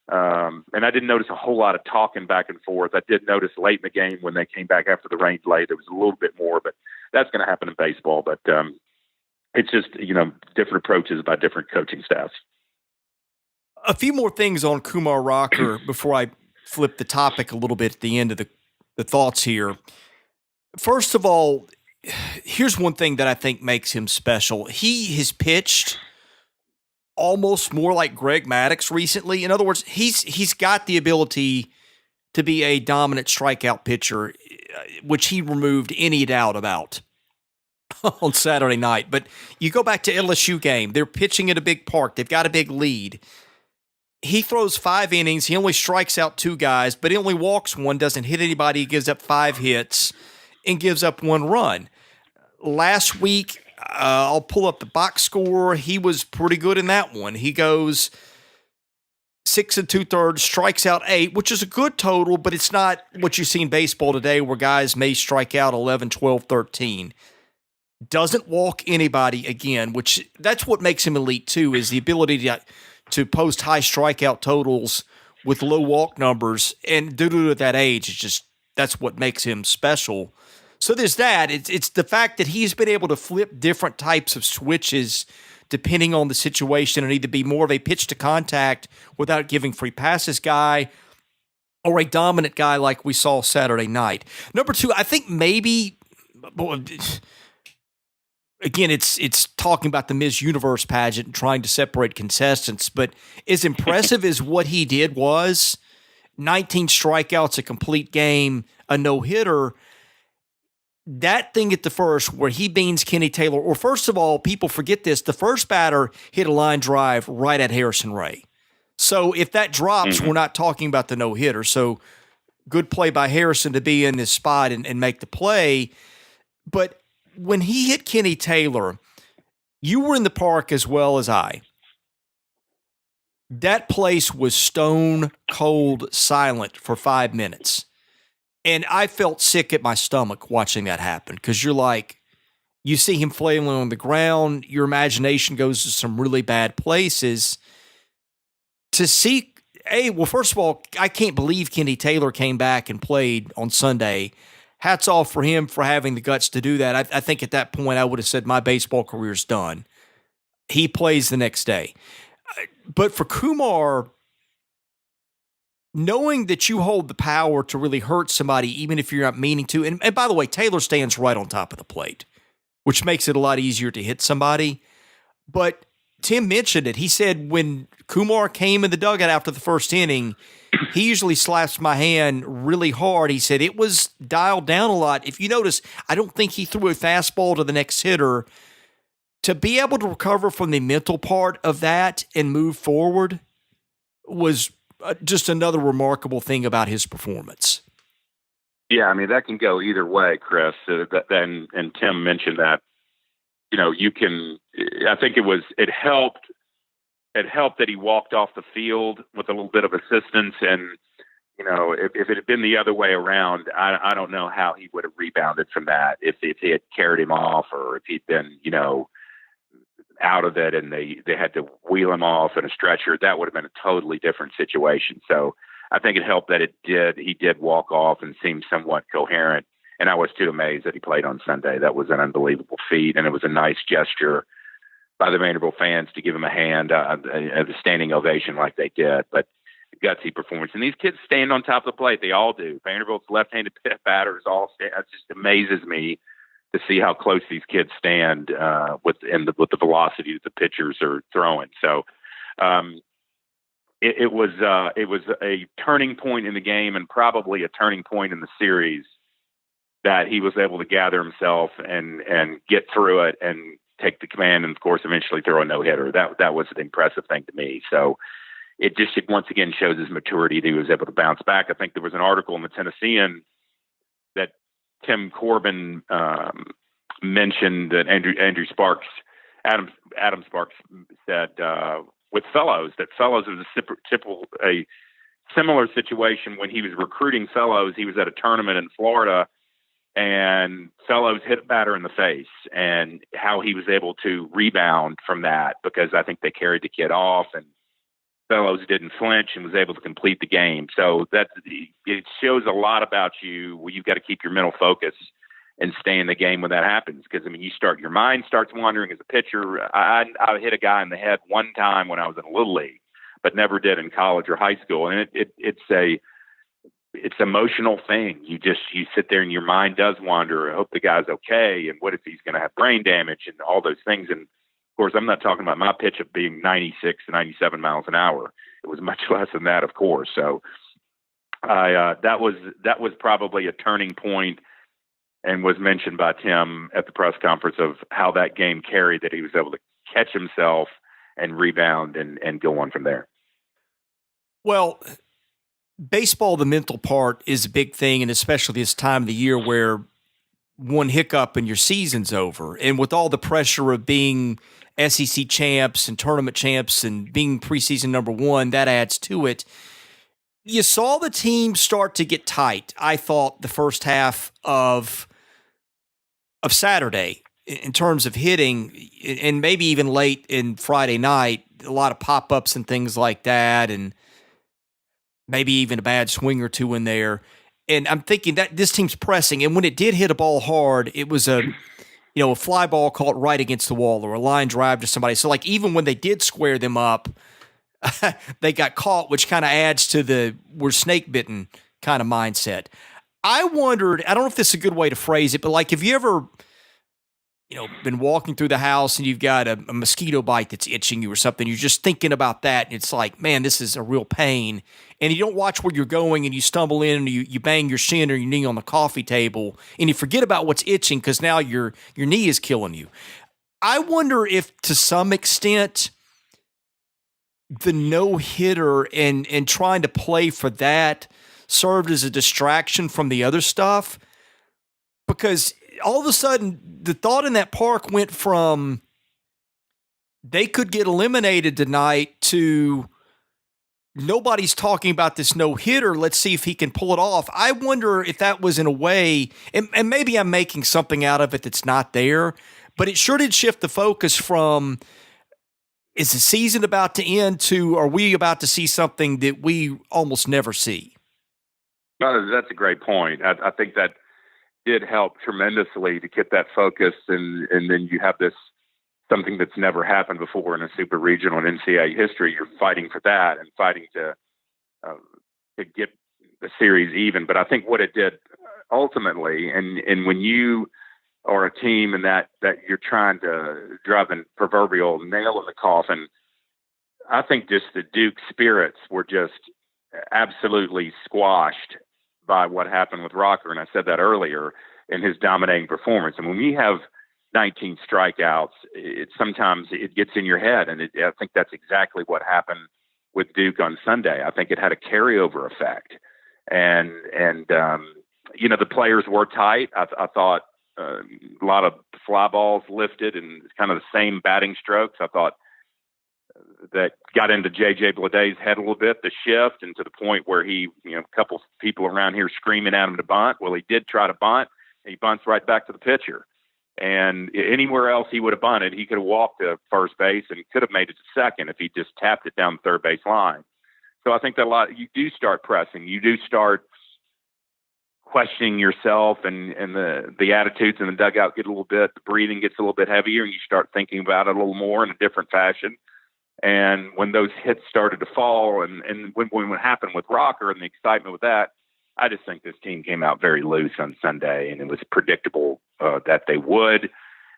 And I didn't notice a whole lot of talking back and forth. I did notice late in the game when they came back after the rain delay, there was a little bit more, but that's going to happen in baseball. But it's just, different approaches by different coaching staffs. A few more things on Kumar Rocker before I flip the topic a little bit at the end of the thoughts here. First of all, here's one thing that I think makes him special. He has pitched almost more like Greg Maddux recently. In other words, he's got the ability to be a dominant strikeout pitcher, which he removed any doubt about on Saturday night. But you go back to LSU game, they're pitching at a big park. They've got a big lead. He throws 5 innings. He only strikes out 2 guys, but he only walks 1, doesn't hit anybody. He gives up 5 hits and gives up 1 run. Last week, I'll pull up the box score. He was pretty good in that one. He goes 6 2/3, strikes out 8, which is a good total, but it's not what you see in baseball today where guys may strike out 11, 12, 13. Doesn't walk anybody again, which that's what makes him elite too, is the ability to post high strikeout totals with low walk numbers. And due to that age, it's just that's what makes him special. So there's that. It's the fact that he's been able to flip different types of switches depending on the situation and either be more of a pitch to contact without giving free passes guy or a dominant guy like we saw Saturday night. Number 2, I think maybe, again, it's talking about the Miss Universe pageant and trying to separate contestants, but as impressive as what he did was, 19 strikeouts, a complete game, a no-hitter, that thing at the first where he beans Kenny Taylor, or first of all, people forget this, the first batter hit a line drive right at Harrison Ray. So if that drops, we're not talking about the no-hitter. So good play by Harrison to be in this spot and make the play. But when he hit Kenny Taylor, you were in the park as well as I. That place was stone cold silent for 5 minutes. And I felt sick at my stomach watching that happen because you're like, you see him flailing on the ground, your imagination goes to some really bad places. To see, well, first of all, I can't believe Kenny Taylor came back and played on Sunday. Hats off for him for having the guts to do that. I think at that point I would have said my baseball career's done. He plays the next day. But for Kumar, knowing that you hold the power to really hurt somebody, even if you're not meaning to, and by the way, Taylor stands right on top of the plate, which makes it a lot easier to hit somebody. But Tim mentioned it. He said when Kumar came in the dugout after the first inning, he usually slaps my hand really hard. He said it was dialed down a lot. If you notice, I don't think he threw a fastball to the next hitter. To be able to recover from the mental part of that and move forward was just another remarkable thing about his performance. Yeah, I mean, that can go either way, Chris. And Tim mentioned that, you can, I think it helped that he walked off the field with a little bit of assistance. And, if it had been the other way around, I don't know how he would have rebounded from that if he had carried him off or if he'd been, out of it and they had to wheel him off in a stretcher. That would have been a totally different situation. So I think it helped that he did walk off and seemed somewhat coherent. And I was too amazed that he played on Sunday. That was an unbelievable feat. And it was a nice gesture by the Vanderbilt fans to give him a hand, a standing ovation like they did, but gutsy performance. And these kids stand on top of the plate. They all do. Vanderbilt's left-handed batters all stand. It just amazes me to see how close these kids stand with the velocity that the pitchers are throwing. So it was a turning point in the game and probably a turning point in the series that he was able to gather himself and get through it and take the command and, of course, eventually throw a no-hitter. That was an impressive thing to me. So it once again shows his maturity that he was able to bounce back. I think there was an article in the Tennessean that Tim Corbin mentioned that Adam Sparks said with Fellows that Fellows was a similar situation when he was recruiting Fellows. He was at a tournament in Florida, and Fellows hit a batter in the face, and how he was able to rebound from that because I think they carried the kid off and Fellows didn't flinch and was able to complete the game. So it shows a lot about you where you've got to keep your mental focus and stay in the game when that happens. Because, your mind starts wandering as a pitcher. I hit a guy in the head one time when I was in Little League, but never did in college or high school. And it's an emotional thing. You sit there and your mind does wander. I hope the guy's okay. And what if he's going to have brain damage and all those things? And, of course, I'm not talking about my pitch of being 96 to 97 miles an hour. It was much less than that, of course. So that was probably a turning point and was mentioned by Tim at the press conference of how that game carried, that he was able to catch himself and rebound and go on from there. Well, baseball, the mental part is a big thing, and especially this time of the year where one hiccup and your season's over. And with all the pressure of being SEC champs and tournament champs and being preseason number one, that adds to it. You saw the team start to get tight, I thought, the first half of Saturday in terms of hitting, and maybe even late in Friday night, a lot of pop-ups and things like that, and maybe even a bad swing or two in there. And I'm thinking that this team's pressing, and when it did hit a ball hard, it was a fly ball caught right against the wall or a line drive to somebody. So, like, even when they did square them up, they got caught, which kind of adds to the we're snake bitten kind of mindset. I wondered, I don't know if this is a good way to phrase it, but like, have you ever, been walking through the house and you've got a mosquito bite that's itching you or something? You're just thinking about that. And it's like, man, this is a real pain. And you don't watch where you're going and you stumble in and you bang your shin or your knee on the coffee table and you forget about what's itching because now your knee is killing you. I wonder if to some extent the no-hitter and trying to play for that served as a distraction from the other stuff, because all of a sudden the thought in that park went from they could get eliminated tonight to nobody's talking about this no-hitter. Let's see if he can pull it off. I wonder if that was in a way, and maybe I'm making something out of it that's not there, but it sure did shift the focus from is the season about to end to are we about to see something that we almost never see? No, that's a great point. I think that did help tremendously to get that focus, and then you have this something that's never happened before in a super regional in NCAA history. You're fighting for that and fighting to get the series even. But I think what it did ultimately, and when you are a team and that you're trying to drive a proverbial nail in the coffin, I think just the Duke spirits were just absolutely squashed by what happened with Rocker. And I said that earlier in his dominating performance. And when we have 19 strikeouts, sometimes it gets in your head. And I think that's exactly what happened with Duke on Sunday. I think it had a carryover effect. And the players were tight. I thought a lot of fly balls lifted and kind of the same batting strokes. I thought that got into J.J. Bleday's head a little bit, the shift, and to the point where he, a couple people around here screaming at him to bunt. Well, he did try to bunt. He bunts right back to the pitcher. And anywhere else he would have bunted, he could have walked to first base and could have made it to second if he just tapped it down the third base line. So I think that you do start pressing. You do start questioning yourself, and the attitudes in the dugout get a little bit, the breathing gets a little bit heavier, and you start thinking about it a little more in a different fashion. And when those hits started to fall and when what happened with Rocker and the excitement with that, I just think this team came out very loose on Sunday, and it was predictable that they would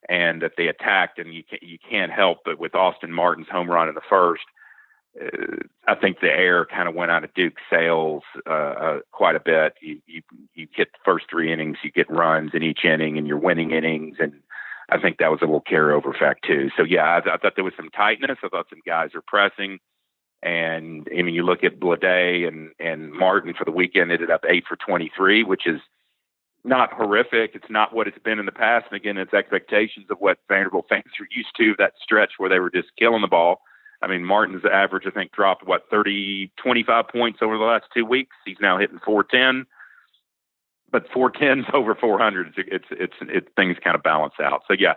and that they attacked. And you can't help but with Austin Martin's home run in the first, I think the air kind of went out of Duke's sails quite a bit. You get the first three innings, you get runs in each inning, and you're winning innings, and I think that was a little carryover effect too. So yeah, I thought there was some tightness. I thought some guys are pressing, and I mean, you look at Bleday and Martin for the weekend, ended up 8 for 23, which is not horrific. It's not what it's been in the past. And again, it's expectations of what Vanderbilt fans are used to, that stretch where they were just killing the ball. I mean, Martin's average, I think, dropped 25 points over the last 2 weeks. He's now hitting 410. But 410's over 400. Things kind of balance out. So yeah,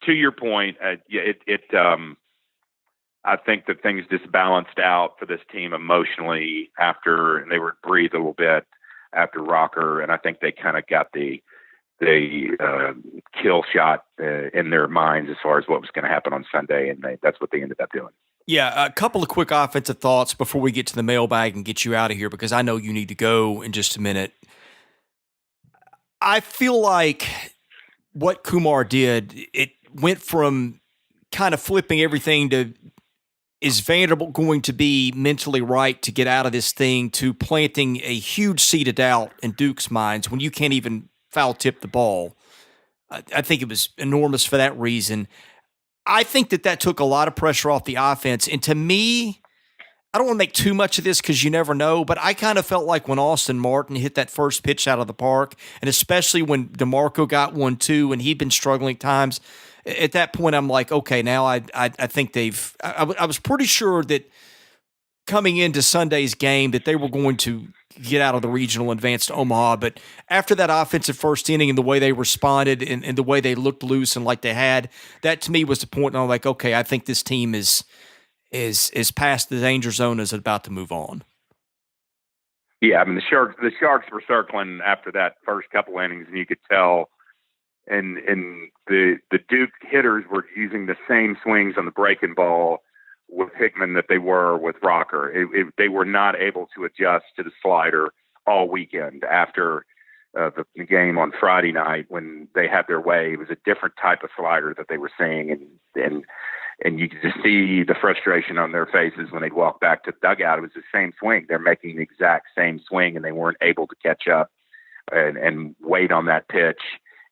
to your point, I think that things just balanced out for this team emotionally after they were breathed a little bit after Rocker, and I think they kind of got the kill shot in their minds as far as what was going to happen on Sunday, and that's what they ended up doing. Yeah, a couple of quick offensive thoughts before we get to the mailbag and get you out of here, because I know you need to go in just a minute. I feel like what Kumar did, it went from kind of flipping everything to, is Vanderbilt going to be mentally right to get out of this thing, to planting a huge seed of doubt in Duke's minds when you can't even foul tip the ball. I think it was enormous for that reason. I think that took a lot of pressure off the offense. And to me, I don't want to make too much of this because you never know, but I kind of felt like when Austin Martin hit that first pitch out of the park, and especially when DeMarco got one too, and he'd been struggling at times, At that point, I'm like, okay, now I think I was pretty sure that coming into Sunday's game that they were going to get out of the regional and advance to Omaha. But after that offensive first inning and the way they responded and the way they looked loose and like they had, that to me was the point. And I'm like, okay, I think this team is past the danger zone, is about to move on. Yeah, I mean the Sharks were circling after that first couple innings, and you could tell. And the Duke hitters were using the same swings on the breaking ball with Hickman that they were with Rocker. They were not able to adjust to the slider all weekend after the game on Friday night when they had their way. It was a different type of slider that they were seeing, and you could just see the frustration on their faces when they'd walk back to the dugout. It was the same swing. They're making the exact same swing, and they weren't able to catch up and wait on that pitch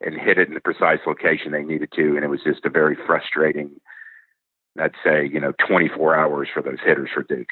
and hit it in the precise location they needed to. And it was just a very frustrating, I'd say, 24 hours for those hitters for Duke.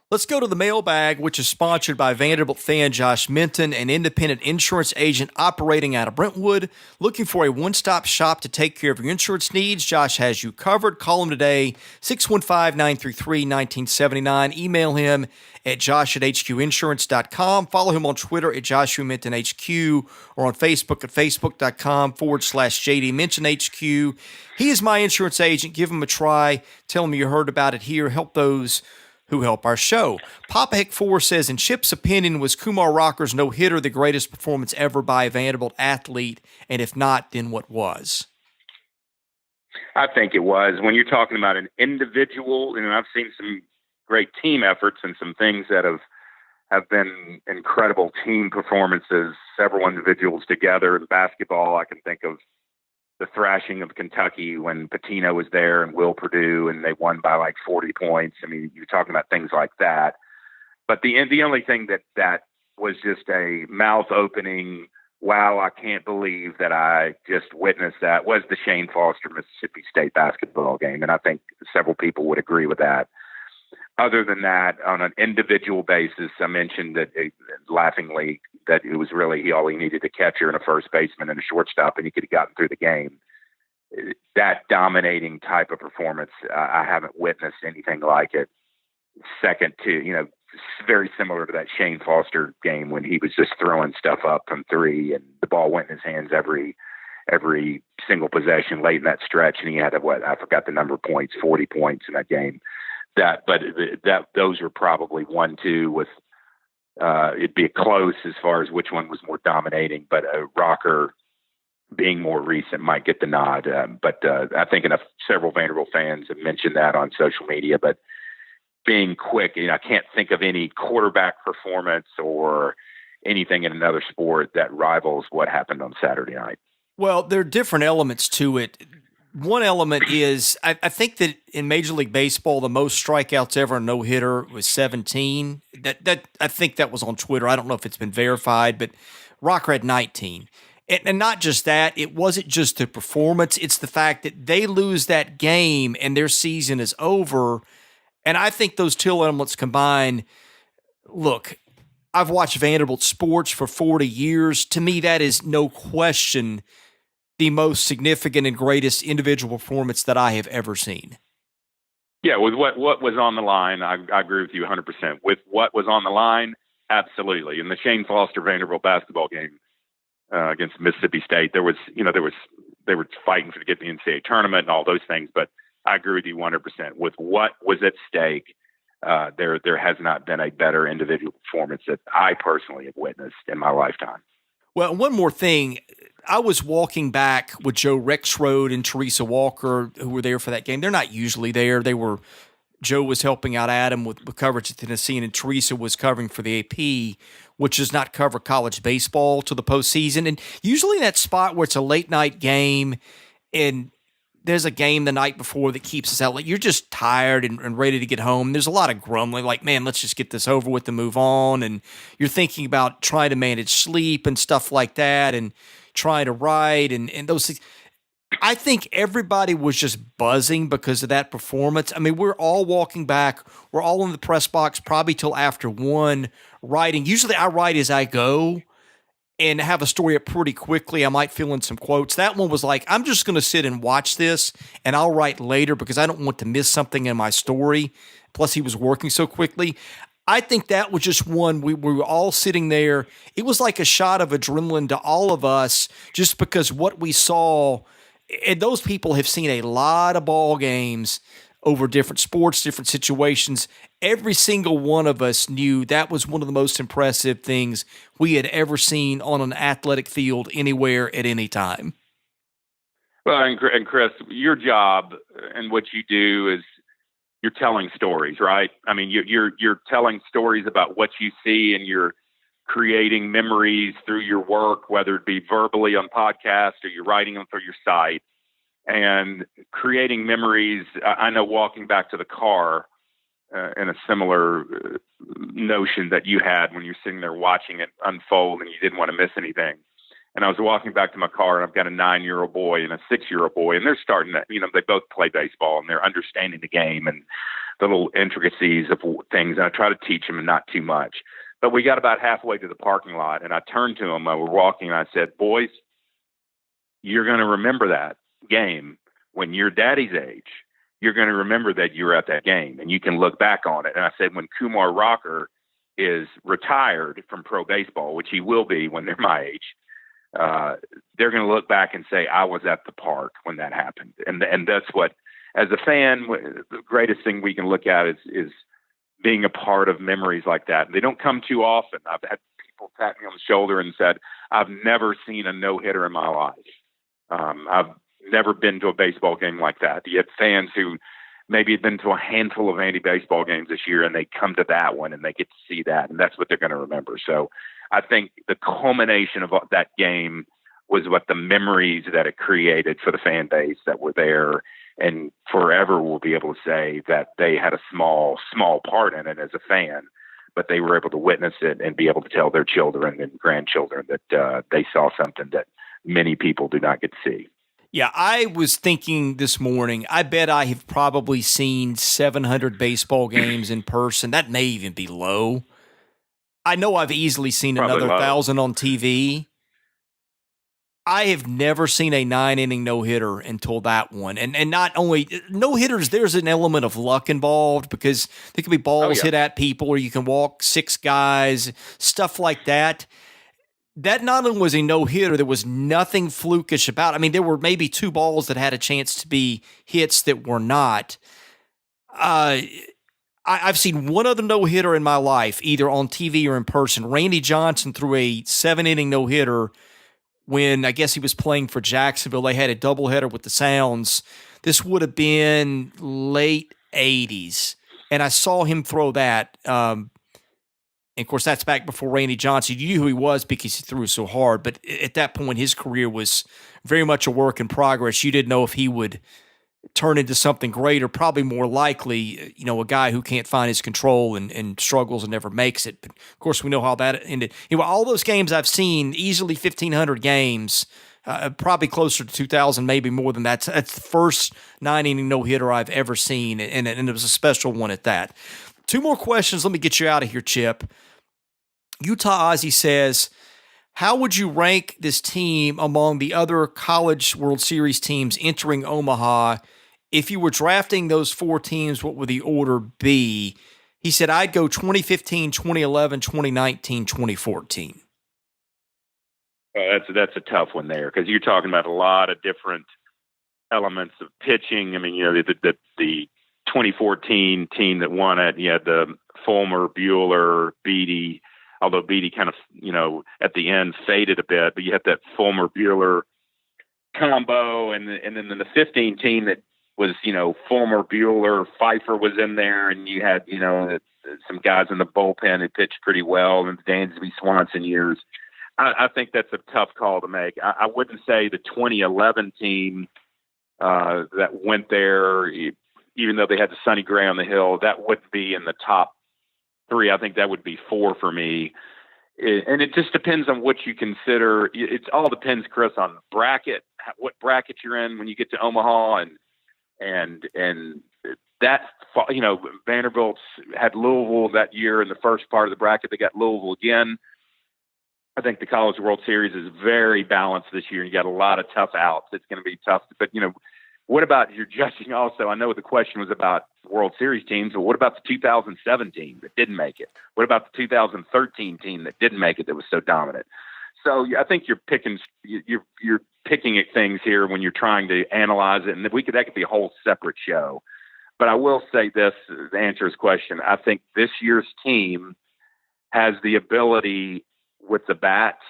Let's go to the mailbag, which is sponsored by Vanderbilt fan Josh Minton, an independent insurance agent operating out of Brentwood. Looking for a one-stop shop to take care of your insurance needs? Josh has you covered. Call him today, 615-933-1979. Email him at josh@hqinsurance.com. Follow him on Twitter at JoshuaMintonHQ or on Facebook at facebook.com/JDMintonHQ. He is my insurance agent. Give him a try. Tell him you heard about it here. Help those who help our show. Papa Hick 4 says, in Chip's opinion, was Kumar Rocker's no-hitter the greatest performance ever by a Vanderbilt athlete? And if not, then what was? I think it was. When you're talking about an individual, and I've seen some great team efforts and some things that have been incredible team performances, several individuals together in basketball. I can think of the thrashing of Kentucky when Pitino was there and Will Purdue, and they won by like 40 points. I mean, you're talking about things like that. But the only thing that was just a mouth-opening, wow, I can't believe that I just witnessed that, was the Shane Foster Mississippi State basketball game. And I think several people would agree with that. Other than that, on an individual basis, I mentioned that laughingly that it was really all he needed, a catcher and a first baseman and a shortstop, and he could have gotten through the game. That dominating type of performance, I haven't witnessed anything like it. Second to, very similar to that Shane Foster game when he was just throwing stuff up from three and the ball went in his hands every single possession late in that stretch, and he had I forgot the number of points, 40 points in that game. Those are probably 1-2 with it'd be close as far as which one was more dominating, but Rocker being more recent might get the nod. But I think several Vanderbilt fans have mentioned that on social media, but being quick, I can't think of any quarterback performance or anything in another sport that rivals what happened on Saturday night. Well, there are different elements to it. One element is I think that in Major League Baseball, the most strikeouts ever, no-hitter, was 17. That I think that was on Twitter. I don't know if it's been verified, but Rocker had 19. And not just that, it wasn't just the performance. It's the fact that they lose that game and their season is over. And I think those two elements combined, look, I've watched Vanderbilt sports for 40 years. To me, that is no question the most significant and greatest individual performance that I have ever seen. Yeah, with what was on the line, I agree with you 100%. With what was on the line, absolutely. In the Shane Foster Vanderbilt basketball game against Mississippi State, they were fighting to get the NCAA tournament and all those things. But I agree with you 100%. With what was at stake, there has not been a better individual performance that I personally have witnessed in my lifetime. Well, one more thing. I was walking back with Joe Rexrode and Teresa Walker, who were there for that game. They're not usually there. Joe was helping out Adam with coverage at Tennessee, and Teresa was covering for the AP, which does not cover college baseball to the postseason. And usually in that spot where it's a late night game and there's a game the night before that keeps us out late, you're just tired and ready to get home. There's a lot of grumbling, like, man, let's just get this over with and move on. And you're thinking about trying to manage sleep and stuff like that and trying to write and those things. I think everybody was just buzzing because of that performance. I mean, we're all walking back. We're all in the press box probably till after 1 writing. Usually I write as I go. and have a story up pretty quickly. I might fill in some quotes. That one was like, I'm just going to sit and watch this, and I'll write later because I don't want to miss something in my story. Plus, he was working so quickly. I think that was just one we were all sitting there. It was like a shot of adrenaline to all of us just because what we saw, and those people have seen a lot of ball games over different sports, different situations. Every single one of us knew that was one of the most impressive things we had ever seen on an athletic field anywhere at any time. Well, and Chris, your job and what you do is you're telling stories, right? I mean, you're telling stories about what you see, and you're creating memories through your work, whether it be verbally on podcast or you're writing them for your site, and creating memories. I know walking back to the car in a similar notion that you had when you're sitting there watching it unfold and you didn't want to miss anything. And I was walking back to my car, and I've got a 9-year-old boy and a 6-year-old boy, and they're starting to, they both play baseball and they're understanding the game and the little intricacies of things. And I try to teach them, and not too much. But we got about halfway to the parking lot, and I turned to them. We're walking, and I said, "Boys, you're going to remember that game when you're daddy's age. You're going to remember that you were at that game, and you can look back on it." And I said, when Kumar Rocker is retired from pro baseball, which he will be when they're my age, they're going to look back and say, I was at the park when that happened. And that's what, as a fan, the greatest thing we can look at is being a part of memories like that. They don't come too often. I've had people pat me on the shoulder and said, I've never seen a no-hitter in my life. I've never been to a baseball game like that. You have fans who maybe have been to a handful of anti-baseball games this year, and they come to that one and they get to see that, and that's what they're going to remember. So I think the culmination of that game was what the memories that it created for the fan base that were there, and forever will be able to say that they had a small part in it as a fan, but they were able to witness it and be able to tell their children and grandchildren that they saw something that many people do not get to see. Yeah, I was thinking this morning, I bet I have probably seen 700 baseball games in person. That may even be low. I know I've easily seen Probably another low. 1,000 on TV. I have never seen a 9-inning no-hitter until that one. And not only no-hitters, there's an element of luck involved because there can be balls hit at people, or you can walk 6 guys, stuff like that. That not only was a no-hitter, there was nothing flukish about it. I mean, there were maybe 2 balls that had a chance to be hits that were not. I've seen one other no-hitter in my life, either on TV or in person. Randy Johnson threw a 7-inning no-hitter when I guess he was playing for Jacksonville. They had a doubleheader with the Sounds. This would have been late 80s, and I saw him throw that. And of course, that's back before Randy Johnson. You knew who he was because he threw so hard. But at that point, his career was very much a work in progress. You didn't know if he would turn into something greater. Probably more likely, a guy who can't find his control and struggles and never makes it. But of course, we know how that ended. All those games I've seen, easily 1,500 games, probably closer to 2,000, maybe more than that. That's the first 9-inning no-hitter I've ever seen, and it was a special one at that. 2 more questions. Let me get you out of here, Chip. Utah Ozzy says, how would you rank this team among the other College World Series teams entering Omaha? If you were drafting those 4 teams, what would the order be? He said, I'd go 2015, 2011, 2019, 2014. That's a tough one there, because you're talking about a lot of different elements of pitching. I mean, the 2014 team that won it, you had the Fulmer, Buehler, Beatty, although Beatty kind of, at the end faded a bit, but you had that Fulmer-Buehler combo, and then the 15 team that was, Fulmer, Buehler, Pfeiffer was in there, and you had, some guys in the bullpen who pitched pretty well, and the Dansby Swanson years. I think that's a tough call to make. I wouldn't say the 2011 team that went there, even though they had the Sonny Gray on the hill, that would be in the top 3. I think that would be 4 for me. And it just depends on what you consider. It all depends, Chris, on bracket, what bracket you're in when you get to Omaha, and that, Vanderbilt had Louisville that year in the first part of the bracket. They got Louisville again. I think the College World Series is very balanced this year. You got a lot of tough outs. It's going to be tough. But, what about you're judging also? I know the question was about World Series teams, but what about the 2007 team that didn't make it? What about the 2013 team that didn't make it that was so dominant? So I think you're picking at things here when you're trying to analyze it, and that could be a whole separate show. But I will say this to answer his question. I think this year's team has the ability with the bats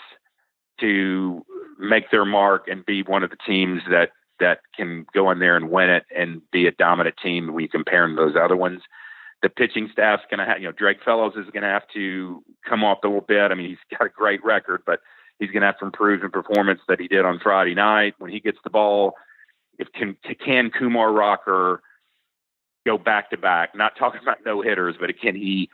to make their mark and be one of the teams that can go in there and win it and be a dominant team when you compare them to those other ones. The pitching staff's going to have, Drake Fellows is going to have to come off a little bit. I mean, he's got a great record, but he's going to have to improve the performance that he did on Friday night when he gets the ball. Can Kumar Rocker go back to back? Not talking about no hitters, but can he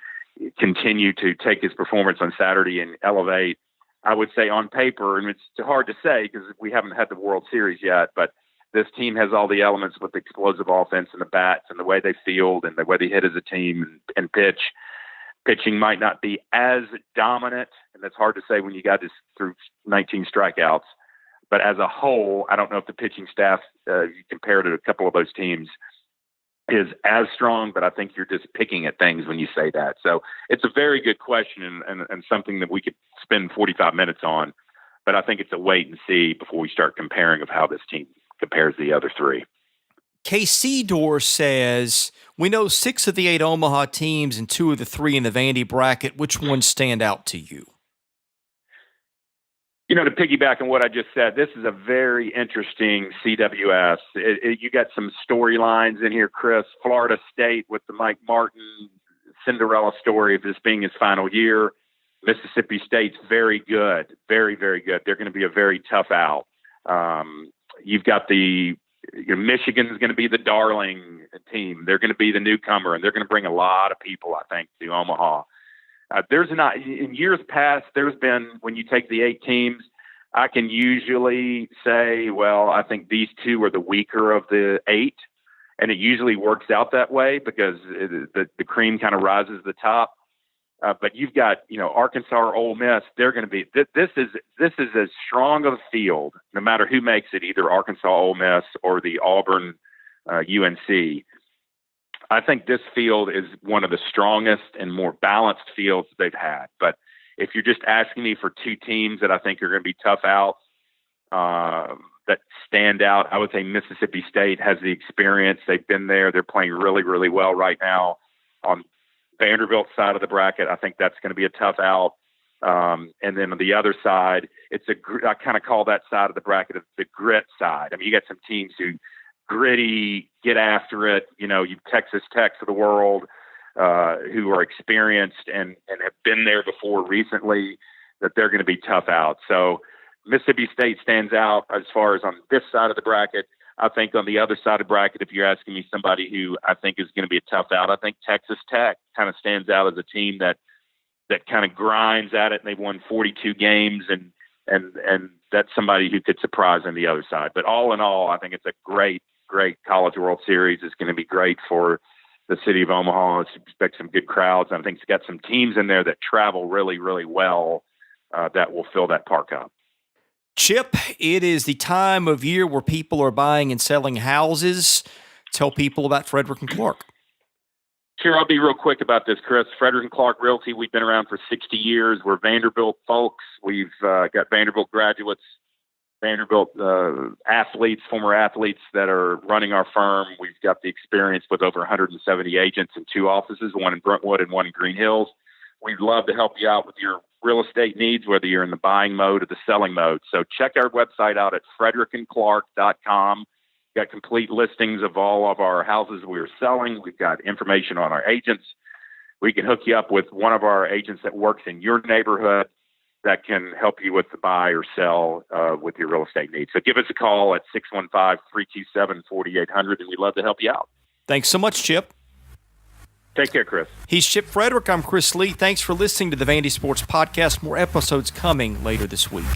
continue to take his performance on Saturday and elevate? I would say on paper, and it's hard to say because we haven't had the World Series yet, but this team has all the elements with the explosive offense and the bats and the way they field and the way they hit as a team and pitch. Pitching might not be as dominant, and that's hard to say when you got this through 19 strikeouts. But as a whole, I don't know if the pitching staff, you compare to a couple of those teams, is as strong, but I think you're just picking at things when you say that. So it's a very good question and something that we could spend 45 minutes on, but I think it's a wait and see before we start comparing of how this team compares to the other three. KC Door says, we know 6 of the 8 Omaha teams and 2 of the 3 in the Vandy bracket. Which ones stand out to you? To piggyback on what I just said, this is a very interesting CWS. You got some storylines in here, Chris. Florida State with the Mike Martin Cinderella story of this being his final year. Mississippi State's very good, very, very good. They're going to be a very tough out. You've got Michigan is going to be the darling team. They're going to be the newcomer, and they're going to bring a lot of people, I think, to Omaha. In years past, there's been, when you take the 8 teams, I can usually say, well, I think these 2 are the weaker of the 8, and it usually works out that way because the cream kind of rises to the top. But you've got, Arkansas or Ole Miss. They're going to be. This is as strong of a field, no matter who makes it, either Arkansas, Ole Miss, or the Auburn, UNC. I think this field is one of the strongest and more balanced fields they've had. But if you're just asking me for 2 teams that I think are going to be tough outs that stand out, I would say Mississippi State has the experience. They've been there. They're playing really, really well right now. On Vanderbilt side of the bracket, I think that's going to be a tough out. And then on the other side, I kind of call that side of the bracket the grit side. I mean, you got some teams who gritty, get after it. You've Texas Tech of the world who are experienced and have been there before recently, that they're going to be tough out. So Mississippi State stands out as far as on this side of the bracket. I think on the other side of the bracket, if you're asking me somebody who I think is going to be a tough out, I think Texas Tech kind of stands out as a team that kind of grinds at it, and they've won 42 games, and that's somebody who could surprise on the other side. But all in all, I think it's a great College World Series. It's going to be great for the city of Omaha. I expect some good crowds. I think it's got some teams in there that travel really, really well that will fill that park up. Chip, it is the time of year where people are buying and selling houses. Tell people about Frederick and Clark. Sure, I'll be real quick about this, Chris. Frederick and Clark Realty, we've been around for 60 years. We're Vanderbilt folks. We've got Vanderbilt graduates, Vanderbilt athletes, former athletes that are running our firm. We've got the experience with over 170 agents in 2 offices, one in Brentwood and one in Green Hills. We'd love to help you out with your real estate needs, whether you're in the buying mode or the selling mode. So check our website out at frederickandclark.com. Got complete listings of all of our houses we're selling. We've got information on our agents. We can hook you up with one of our agents that works in your neighborhood that can help you with the buy or sell with your real estate needs. So give us a call at 615-327-4800, and we'd love to help you out. Thanks so much, Chip. Take care, Chris. He's Chip Frederick. I'm Chris Lee. Thanks for listening to the Vandy Sports Podcast. More episodes coming later this week.